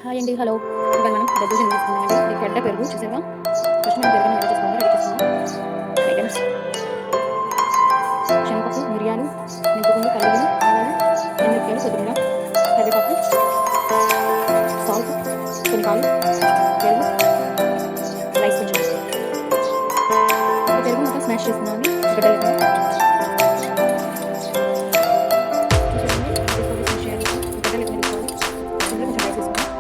Hi అండి. Hello. ఇవాళ మనం దద్దోజనం చేసుకుందామండి. ఇది గడ్డ పెరుగు చూసారా? ఫస్ట్ మనం పెరుగుని ఎలా చేసుకోవాలో రెడీ చేసుకుందాం. ఐటమ్స్ శనగపప్పు, మిరియాలు, మెంతిపండు, పల్లీలు, ఆవాలు, ఎండుమిరపకాయలు, కొత్తిమీర, కరివేపాకు, సాల్ట్, కొన్ని పాలు, పెరుగు, రైస్ కొంచెం. ఈ పెరుగు మొత్తం స్మాష్ చేసుకుందామండి గడ్డ లేకుండా. చూసారండి ఎలా చేసుకోవాలి స్మాష్ చేయాలి గడ్డ లేకుండా తీసుకోవాలి. ఇందులో కొంచెం రైస్ వేసుకుందాం.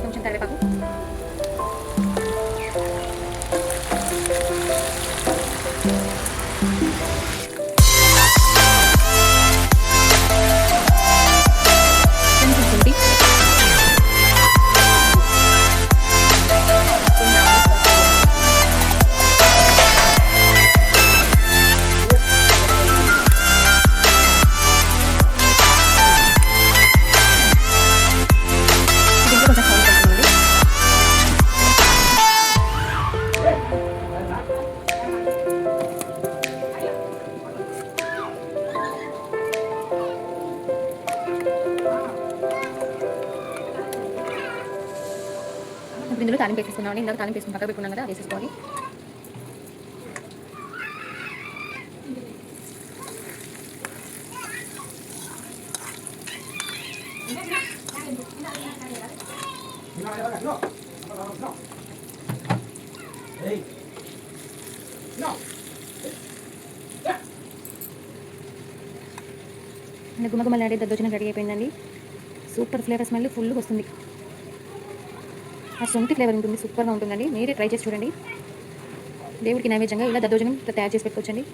కొంచెం కరివేపాకు, కొంచెం శుంఠి, కొన్ని ఆవాలు, దీంట్లో కొంచెం సాల్ట్ కలుపుకోండి. ఇప్పుడు ఇందులో తాలింపు వేసేసుకున్నామండి. ఇందాక తాలింపు వేసుకుని పక్కకు పెట్టుకున్నాం కదా, అది వేసేసుకోవాలి. గుమ్మగుమ్మలాడే దద్దోజనం రెడీ అయిపోయిందండి. సూపర్ ఫ్లేవర్ స్మెల్ ఫుల్ వస్తుంది. ఆ సొంటి ఫ్లేవర్ ఉంటుంది, సూపర్గా ఉంటుందండి. మీరే ట్రై చేసి చూడండి. దేవుడికి నైవేద్యంగా ఇలా దద్దోజనం తయారు చేసి పెట్టుకోవచ్చండి.